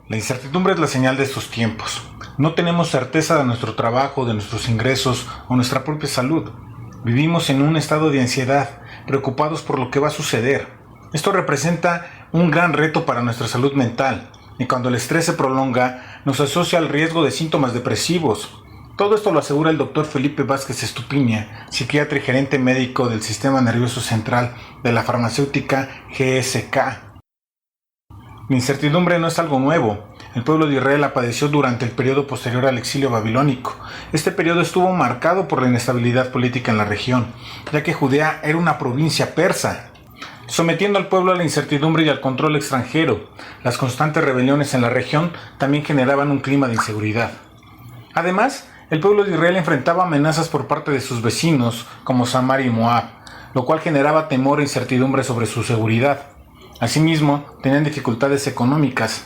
La incertidumbre es la señal de estos tiempos. No tenemos certeza de nuestro trabajo, de nuestros ingresos o nuestra propia salud. Vivimos en un estado de ansiedad, preocupados por lo que va a suceder. Esto representa un gran reto para nuestra salud mental, y cuando el estrés se prolonga, nos asocia al riesgo de síntomas depresivos. Todo esto lo asegura el Dr. Felipe Vázquez Estupiña, psiquiatra y gerente médico del Sistema Nervioso Central de la farmacéutica GSK. La incertidumbre no es algo nuevo. El pueblo de Israel la padeció durante el periodo posterior al exilio babilónico. Este periodo estuvo marcado por la inestabilidad política en la región, ya que Judea era una provincia persa, sometiendo al pueblo a la incertidumbre y al control extranjero. Las constantes rebeliones en la región también generaban un clima de inseguridad. Además, el pueblo de Israel enfrentaba amenazas por parte de sus vecinos, como Samaria y Moab, lo cual generaba temor e incertidumbre sobre su seguridad. Asimismo, tenían dificultades económicas,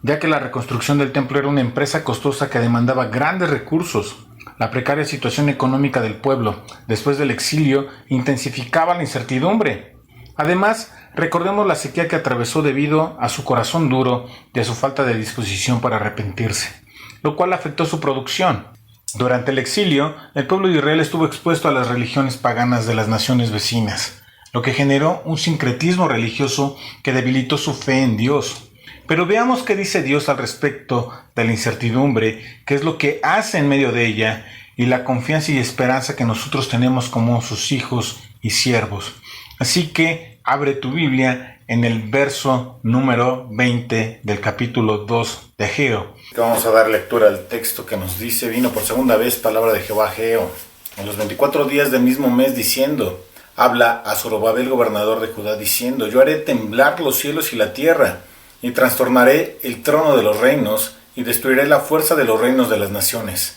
ya que la reconstrucción del templo era una empresa costosa que demandaba grandes recursos. La precaria situación económica del pueblo, después del exilio, intensificaba la incertidumbre. Además, recordemos la sequía que atravesó debido a su corazón duro y a su falta de disposición para arrepentirse, lo cual afectó su producción. Durante el exilio, el pueblo de Israel estuvo expuesto a las religiones paganas de las naciones vecinas, lo que generó un sincretismo religioso que debilitó su fe en Dios. Pero veamos qué dice Dios al respecto de la incertidumbre, qué es lo que hace en medio de ella y la confianza y esperanza que nosotros tenemos como sus hijos y siervos. Así que abre tu Biblia en el verso número 20 del capítulo 2 de Ageo. Vamos a dar lectura al texto que nos dice: vino por segunda vez palabra de Jehová a Ageo en los 24 días del mismo mes, diciendo: habla a Zorobabel, gobernador de Judá, diciendo: yo haré temblar los cielos y la tierra, y trastornaré el trono de los reinos, y destruiré la fuerza de los reinos de las naciones.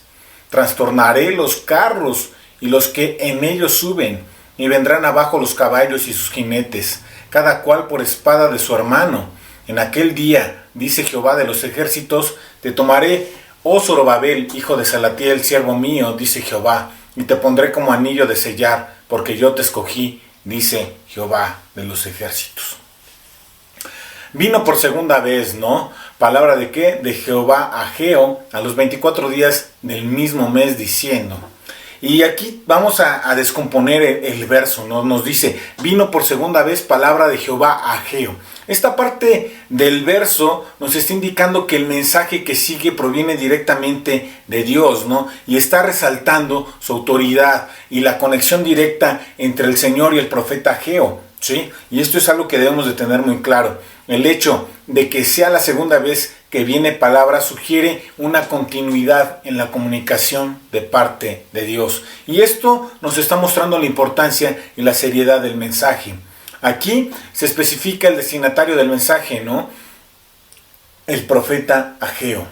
Trastornaré los carros y los que en ellos suben, y vendrán abajo los caballos y sus jinetes, cada cual por espada de su hermano. En aquel día, dice Jehová de los ejércitos, te tomaré, oh Zorobabel, hijo de Salatiel, siervo mío, dice Jehová, y te pondré como anillo de sellar, porque yo te escogí, dice Jehová de los ejércitos. Vino por segunda vez, ¿no? ¿Palabra de qué? De Jehová a Ageo a los 24 días del mismo mes, diciendo. Y aquí vamos a descomponer el verso, ¿no? Nos dice: vino por segunda vez palabra de Jehová a Ageo. Esta parte del verso nos está indicando que el mensaje que sigue proviene directamente de Dios, ¿no? Y está resaltando su autoridad y la conexión directa entre el Señor y el profeta Ageo, ¿sí? Y esto es algo que debemos de tener muy claro. El hecho de que sea la segunda vez que viene palabra sugiere una continuidad en la comunicación de parte de Dios. Y esto nos está mostrando la importancia y la seriedad del mensaje. Aquí se especifica el destinatario del mensaje, ¿no? El profeta Ageo.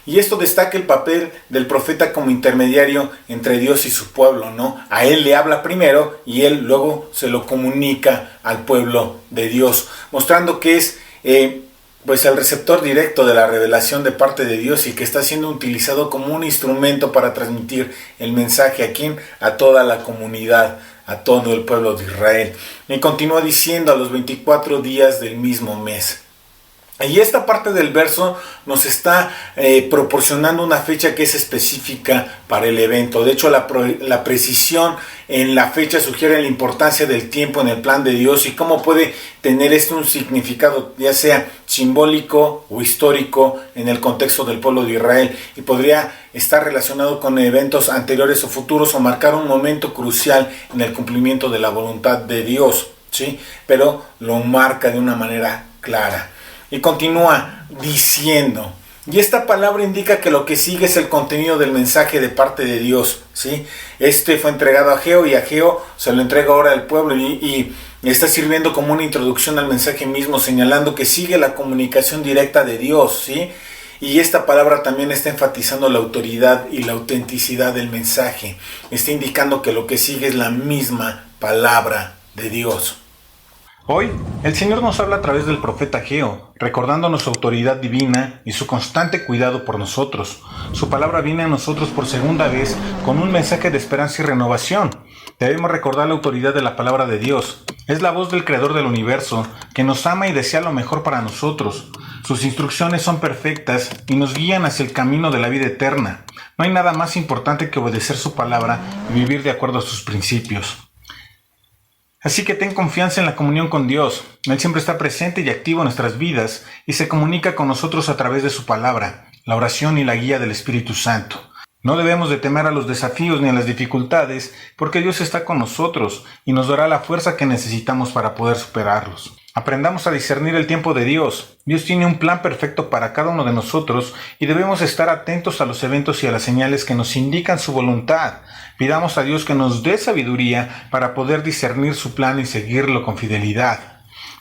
Y esto destaca el papel del profeta como intermediario entre Dios y su pueblo, ¿no? A él le habla primero y él luego se lo comunica al pueblo de Dios, mostrando que es pues el receptor directo de la revelación de parte de Dios y que está siendo utilizado como un instrumento para transmitir el mensaje a quien, a toda la comunidad, a todo el pueblo de Israel. Y continúa diciendo: a los 24 días del mismo mes. Y esta parte del verso nos está proporcionando una fecha que es específica para el evento. De hecho, la precisión en la fecha sugiere la importancia del tiempo en el plan de Dios y cómo puede tener esto un significado, ya sea simbólico o histórico, en el contexto del pueblo de Israel. Y podría estar relacionado con eventos anteriores o futuros o marcar un momento crucial en el cumplimiento de la voluntad de Dios, ¿sí? Pero lo marca de una manera clara. Y continúa diciendo, y esta palabra indica que lo que sigue es el contenido del mensaje de parte de Dios, ¿sí? Este fue entregado a Ageo y Ageo se lo entrega ahora al pueblo y está sirviendo como una introducción al mensaje mismo, señalando que sigue la comunicación directa de Dios, ¿sí? Y esta palabra también está enfatizando la autoridad y la autenticidad del mensaje. Está indicando que lo que sigue es la misma palabra de Dios. Hoy, el Señor nos habla a través del profeta Ageo, recordándonos su autoridad divina y su constante cuidado por nosotros. Su palabra viene a nosotros por segunda vez con un mensaje de esperanza y renovación. Debemos recordar la autoridad de la palabra de Dios. Es la voz del Creador del universo, que nos ama y desea lo mejor para nosotros. Sus instrucciones son perfectas y nos guían hacia el camino de la vida eterna. No hay nada más importante que obedecer su palabra y vivir de acuerdo a sus principios. Así que ten confianza en la comunión con Dios. Él siempre está presente y activo en nuestras vidas y se comunica con nosotros a través de su palabra, la oración y la guía del Espíritu Santo. No debemos de temer a los desafíos ni a las dificultades, porque Dios está con nosotros y nos dará la fuerza que necesitamos para poder superarlos. Aprendamos a discernir el tiempo de Dios. Dios tiene un plan perfecto para cada uno de nosotros y debemos estar atentos a los eventos y a las señales que nos indican su voluntad. Pidamos a Dios que nos dé sabiduría para poder discernir su plan y seguirlo con fidelidad.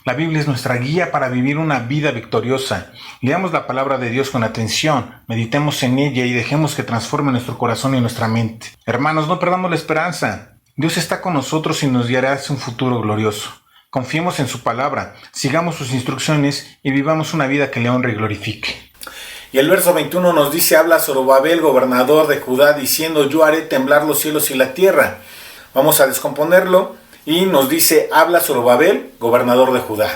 La Biblia es nuestra guía para vivir una vida victoriosa. Leamos la palabra de Dios con atención, meditemos en ella y dejemos que transforme nuestro corazón y nuestra mente. Hermanos, no perdamos la esperanza. Dios está con nosotros y nos guiará hacia un futuro glorioso. Confiemos en su palabra, sigamos sus instrucciones y vivamos una vida que le honre y glorifique. Y el verso 21 nos dice, habla Zorobabel, gobernador de Judá, diciendo, yo haré temblar los cielos y la tierra. Vamos a descomponerlo. Y nos dice, habla Zorobabel, gobernador de Judá.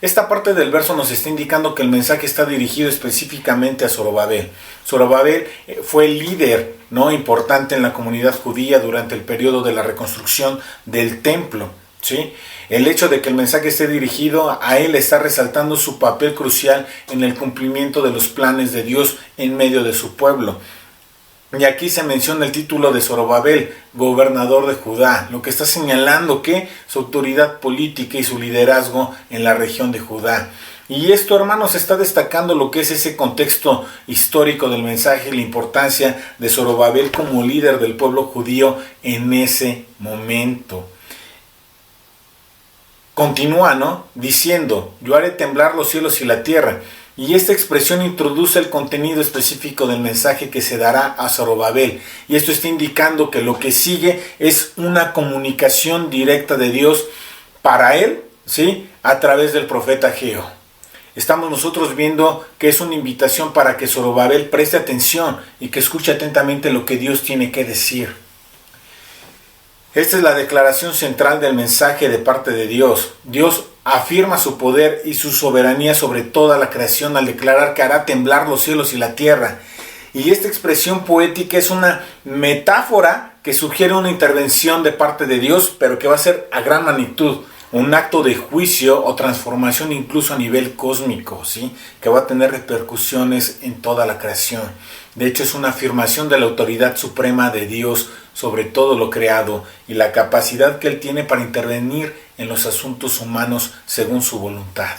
Esta parte del verso nos está indicando que el mensaje está dirigido específicamente a Zorobabel. Zorobabel fue el líder importante en la comunidad judía durante el periodo de la reconstrucción del templo, ¿sí? El hecho de que el mensaje esté dirigido a él está resaltando su papel crucial en el cumplimiento de los planes de Dios en medio de su pueblo. Y aquí se menciona el título de Zorobabel, gobernador de Judá, lo que está señalando que su autoridad política y su liderazgo en la región de Judá. Y esto, hermanos, está destacando lo que es ese contexto histórico del mensaje y la importancia de Zorobabel como líder del pueblo judío en ese momento. Continúa, diciendo, yo haré temblar los cielos y la tierra. Y esta expresión introduce el contenido específico del mensaje que se dará a Zorobabel. Y esto está indicando que lo que sigue es una comunicación directa de Dios para él, ¿sí? A través del profeta Ageo. Estamos nosotros viendo que es una invitación para que Zorobabel preste atención y que escuche atentamente lo que Dios tiene que decir. Esta es la declaración central del mensaje de parte de Dios. Dios afirma su poder y su soberanía sobre toda la creación al declarar que hará temblar los cielos y la tierra. Y esta expresión poética es una metáfora que sugiere una intervención de parte de Dios, pero que va a ser a gran magnitud, un acto de juicio o transformación incluso a nivel cósmico, ¿sí? Que va a tener repercusiones en toda la creación. De hecho, es una afirmación de la autoridad suprema de Dios sobre todo lo creado y la capacidad que Él tiene para intervenir en los asuntos humanos según su voluntad.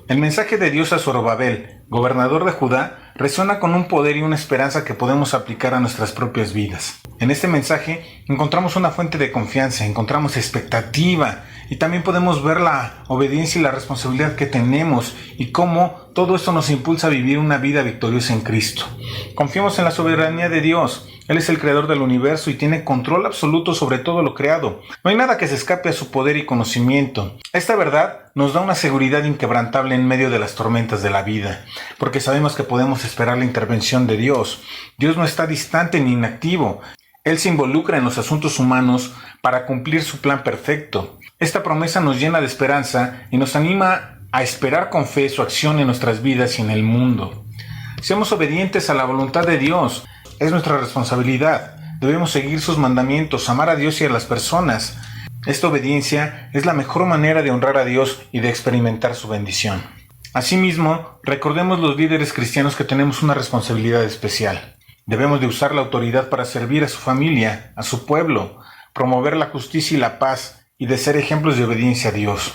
El mensaje de Dios a Zorobabel, gobernador de Judá, resuena con un poder y una esperanza que podemos aplicar a nuestras propias vidas. En este mensaje encontramos una fuente de confianza, encontramos expectativa y también podemos ver la obediencia y la responsabilidad que tenemos y cómo todo esto nos impulsa a vivir una vida victoriosa en Cristo. Confiemos en la soberanía de Dios. Él es el creador del universo y tiene control absoluto sobre todo lo creado. No hay nada que se escape a su poder y conocimiento. Esta verdad nos da una seguridad inquebrantable en medio de las tormentas de la vida, porque sabemos que podemos esperar la intervención de Dios. Dios no está distante ni inactivo. Él se involucra en los asuntos humanos para cumplir su plan perfecto. Esta promesa nos llena de esperanza y nos anima a esperar con fe su acción en nuestras vidas y en el mundo. Seamos obedientes a la voluntad de Dios. Es nuestra responsabilidad. Debemos seguir sus mandamientos, amar a Dios y a las personas. Esta obediencia es la mejor manera de honrar a Dios y de experimentar su bendición. Asimismo, recordemos los líderes cristianos que tenemos una responsabilidad especial. Debemos de usar la autoridad para servir a su familia, a su pueblo, promover la justicia y la paz y de ser ejemplos de obediencia a Dios.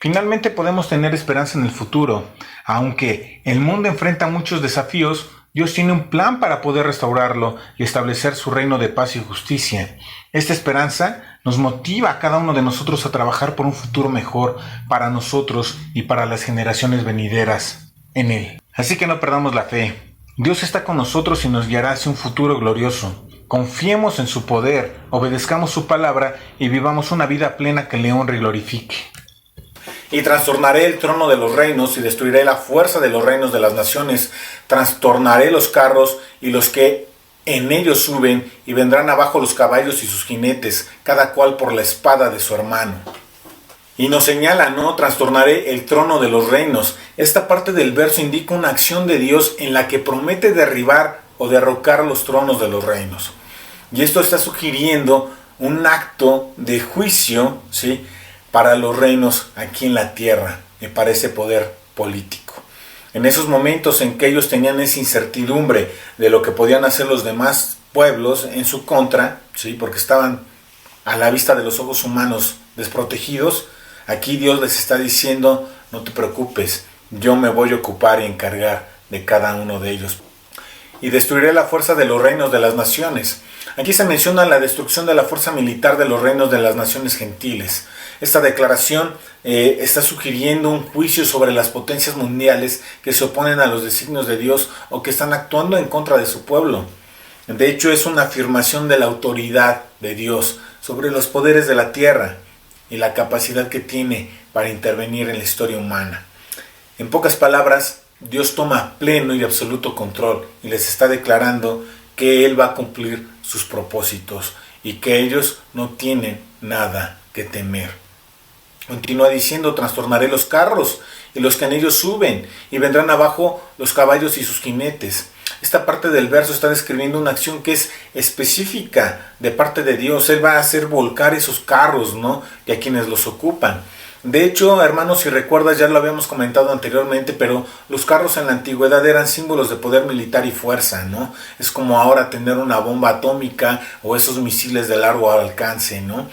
Finalmente podemos tener esperanza en el futuro. Aunque el mundo enfrenta muchos desafíos, Dios tiene un plan para poder restaurarlo y establecer su reino de paz y justicia. Esta esperanza nos motiva a cada uno de nosotros a trabajar por un futuro mejor para nosotros y para las generaciones venideras en Él. Así que no perdamos la fe. Dios está con nosotros y nos guiará hacia un futuro glorioso. Confiemos en su poder, obedezcamos su palabra y vivamos una vida plena que le honre y glorifique. Y trastornaré el trono de los reinos y destruiré la fuerza de los reinos de las naciones. Trastornaré los carros y los que en ellos suben, y vendrán abajo los caballos y sus jinetes, cada cual por la espada de su hermano. Y nos señala, ¿no? Trastornaré el trono de los reinos. Esta parte del verso indica una acción de Dios en la que promete derribar o derrocar los tronos de los reinos. Y esto está sugiriendo un acto de juicio, ¿sí?, para los reinos aquí en la tierra y para ese poder político. En esos momentos en que ellos tenían esa incertidumbre de lo que podían hacer los demás pueblos en su contra, ¿sí?, porque estaban a la vista de los ojos humanos desprotegidos, aquí Dios les está diciendo: no te preocupes, yo me voy a ocupar y encargar de cada uno de ellos. Y destruiré la fuerza de los reinos de las naciones. Aquí se menciona la destrucción de la fuerza militar de los reinos de las naciones gentiles. Esta declaración está sugiriendo un juicio sobre las potencias mundiales que se oponen a los designios de Dios o que están actuando en contra de su pueblo. De hecho, es una afirmación de la autoridad de Dios sobre los poderes de la tierra y la capacidad que tiene para intervenir en la historia humana. En pocas palabras, Dios toma pleno y absoluto control y les está declarando que Él va a cumplir sus propósitos y que ellos no tienen nada que temer. Continúa diciendo: trastornaré los carros y los que en ellos suben, y vendrán abajo los caballos y sus jinetes. Esta parte del verso está describiendo una acción que es específica de parte de Dios. Él va a hacer volcar esos carros, ¿no?, y a quienes los ocupan. De hecho, hermanos, si recuerdas, ya lo habíamos comentado anteriormente, pero los carros en la antigüedad eran símbolos de poder militar y fuerza, ¿no? Es como ahora tener una bomba atómica o esos misiles de largo alcance, ¿no?,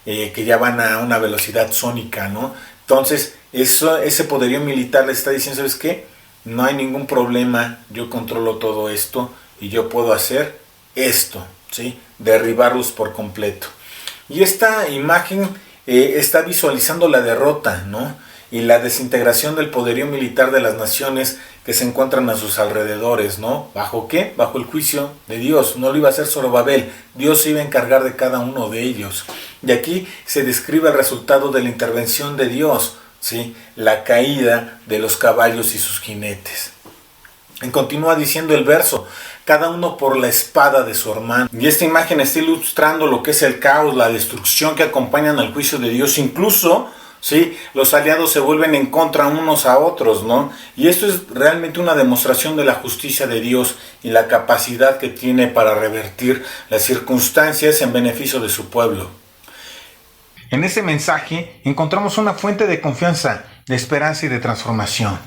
que ya van a una velocidad sónica, ¿no? Entonces, ese poderío militar le está diciendo: ¿sabes qué? No hay ningún problema, yo controlo todo esto y yo puedo hacer esto, ¿sí?, derribarlos por completo. Y esta imagen está visualizando la derrota, ¿no?, y la desintegración del poderío militar de las naciones que se encuentran a sus alrededores, ¿no? ¿Bajo qué? Bajo el juicio de Dios. No lo iba a hacer Zorobabel, Dios se iba a encargar de cada uno de ellos. Y aquí se describe el resultado de la intervención de Dios, ¿sí?, la caída de los caballos y sus jinetes. Y continúa diciendo el verso: cada uno por la espada de su hermano. Y esta imagen está ilustrando lo que es el caos, la destrucción que acompañan al juicio de Dios. Incluso, ¿sí?, los aliados se vuelven en contra unos a otros, ¿no? Y esto es realmente una demostración de la justicia de Dios y la capacidad que tiene para revertir las circunstancias en beneficio de su pueblo. En ese mensaje encontramos una fuente de confianza, de esperanza y de transformación.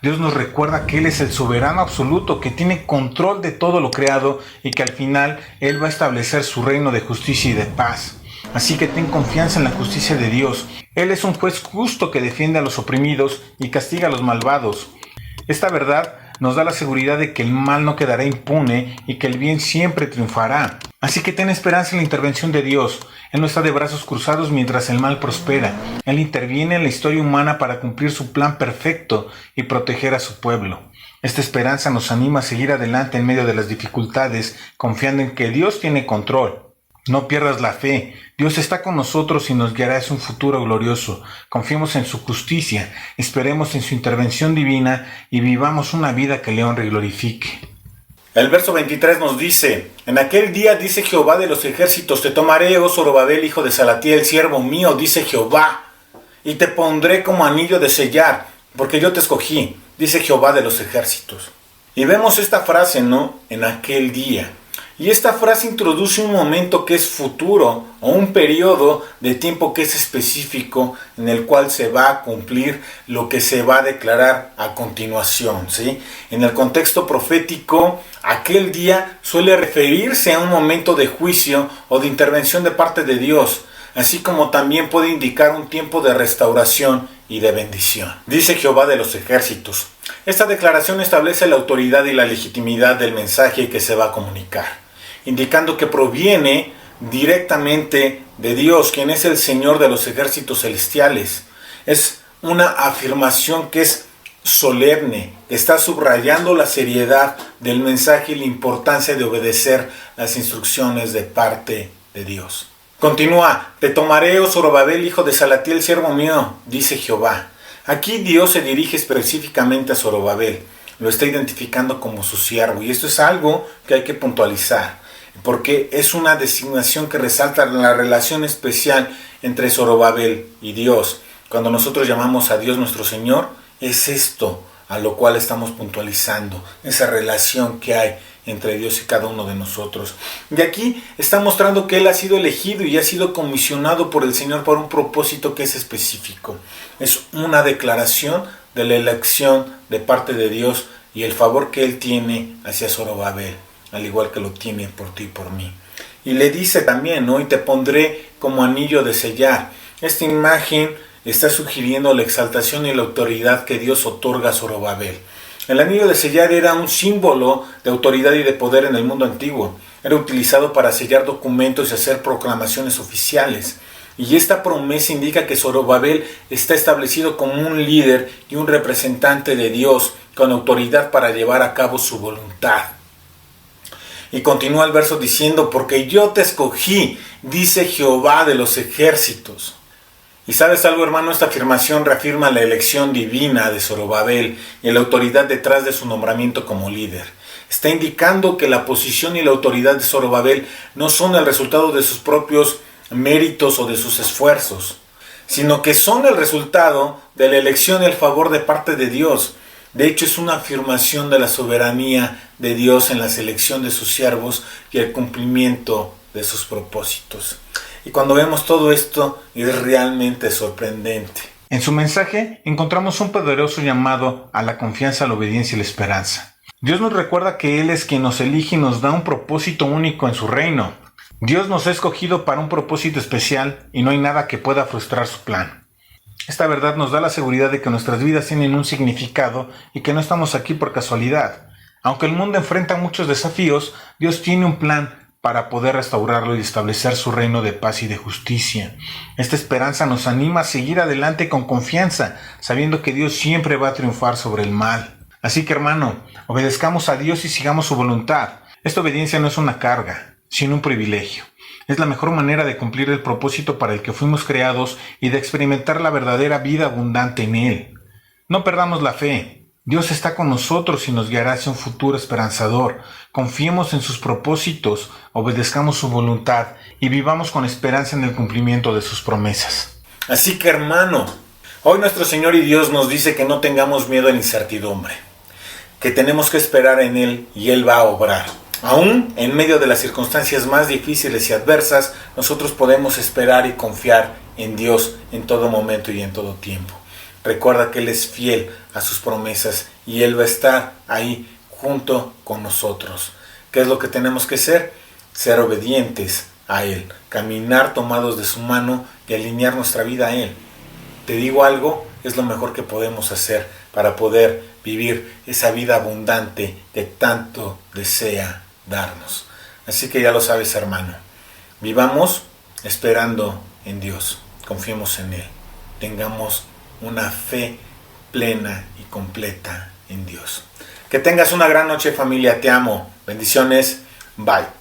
Dios nos recuerda que Él es el soberano absoluto, que tiene control de todo lo creado y que al final Él va a establecer su reino de justicia y de paz. Así que ten confianza en la justicia de Dios. Él es un juez justo que defiende a los oprimidos y castiga a los malvados. Esta verdad nos da la seguridad de que el mal no quedará impune y que el bien siempre triunfará. Así que ten esperanza en la intervención de Dios. Él no está de brazos cruzados mientras el mal prospera. Él interviene en la historia humana para cumplir su plan perfecto y proteger a su pueblo. Esta esperanza nos anima a seguir adelante en medio de las dificultades, confiando en que Dios tiene control. No pierdas la fe. Dios está con nosotros y nos guiará hacia un futuro glorioso. Confiemos en su justicia, esperemos en su intervención divina y vivamos una vida que le honre y glorifique. El verso 23 nos dice: en aquel día, dice Jehová de los ejércitos, te tomaré, oh Zorobabel, hijo de Salatiel, siervo mío, dice Jehová, y te pondré como anillo de sellar, porque yo te escogí, dice Jehová de los ejércitos. Y vemos esta frase, ¿no?, en aquel día. Y esta frase introduce un momento que es futuro o un periodo de tiempo que es específico en el cual se va a cumplir lo que se va a declarar a continuación, ¿sí? En el contexto profético, aquel día suele referirse a un momento de juicio o de intervención de parte de Dios, así como también puede indicar un tiempo de restauración y de bendición. Dice Jehová de los ejércitos. Esta declaración establece la autoridad y la legitimidad del mensaje que se va a comunicar, indicando que proviene directamente de Dios, quien es el Señor de los ejércitos celestiales. Es una afirmación que es solemne, que está subrayando la seriedad del mensaje y la importancia de obedecer las instrucciones de parte de Dios. Continúa: te tomaré, oh Zorobabel, hijo de Salatiel, siervo mío, dice Jehová. Aquí Dios se dirige específicamente a Zorobabel, lo está identificando como su siervo, y esto es algo que hay que puntualizar, porque es una designación que resalta la relación especial entre Zorobabel y Dios. Cuando nosotros llamamos a Dios nuestro Señor, es esto a lo cual estamos puntualizando, esa relación que hay entre Dios y cada uno de nosotros. Y aquí está mostrando que Él ha sido elegido y ha sido comisionado por el Señor para un propósito que es específico. Es una declaración de la elección de parte de Dios y el favor que Él tiene hacia Zorobabel, al igual que lo tiene por ti y por mí. Y le dice también, ¿no? Y te pondré como anillo de sellar. Esta imagen está sugiriendo la exaltación y la autoridad que Dios otorga a Zorobabel. El anillo de sellar era un símbolo de autoridad y de poder en el mundo antiguo. Era utilizado para sellar documentos y hacer proclamaciones oficiales. Y esta promesa indica que Zorobabel está establecido como un líder y un representante de Dios con autoridad para llevar a cabo su voluntad. Y continúa el verso diciendo, porque yo te escogí, dice Jehová de los ejércitos. Y sabes algo, hermano, esta afirmación reafirma la elección divina de Zorobabel y la autoridad detrás de su nombramiento como líder. Está indicando que la posición y la autoridad de Zorobabel no son el resultado de sus propios méritos o de sus esfuerzos, sino que son el resultado de la elección y el favor de parte de Dios. De hecho, es una afirmación de la soberanía de Dios en la selección de sus siervos y el cumplimiento de sus propósitos. Y cuando vemos todo esto, es realmente sorprendente. En su mensaje encontramos un poderoso llamado a la confianza, la obediencia y la esperanza. Dios nos recuerda que Él es quien nos elige y nos da un propósito único en su reino. Dios nos ha escogido para un propósito especial y no hay nada que pueda frustrar su plan. Esta verdad nos da la seguridad de que nuestras vidas tienen un significado y que no estamos aquí por casualidad. Aunque el mundo enfrenta muchos desafíos, Dios tiene un plan para poder restaurarlo y establecer su reino de paz y de justicia. Esta esperanza nos anima a seguir adelante con confianza, sabiendo que Dios siempre va a triunfar sobre el mal. Así que, hermano, obedezcamos a Dios y sigamos su voluntad. Esta obediencia no es una carga, sino un privilegio. Es la mejor manera de cumplir el propósito para el que fuimos creados y de experimentar la verdadera vida abundante en Él. No perdamos la fe. Dios está con nosotros y nos guiará hacia un futuro esperanzador. Confiemos en sus propósitos, obedezcamos su voluntad y vivamos con esperanza en el cumplimiento de sus promesas. Así que, hermano, hoy nuestro Señor y Dios nos dice que no tengamos miedo a la incertidumbre, que tenemos que esperar en Él y Él va a obrar. Aún en medio de las circunstancias más difíciles y adversas, nosotros podemos esperar y confiar en Dios en todo momento y en todo tiempo. Recuerda que Él es fiel a sus promesas y Él va a estar ahí junto con nosotros. ¿Qué es lo que tenemos que hacer? Ser obedientes a Él, caminar tomados de su mano y alinear nuestra vida a Él. Te digo algo, es lo mejor que podemos hacer para poder vivir esa vida abundante que tanto desea darnos. Así que ya lo sabes, hermano. Vivamos esperando en Dios. Confiemos en Él. Tengamos una fe plena y completa en Dios. Que tengas una gran noche, familia. Te amo. Bendiciones. Bye.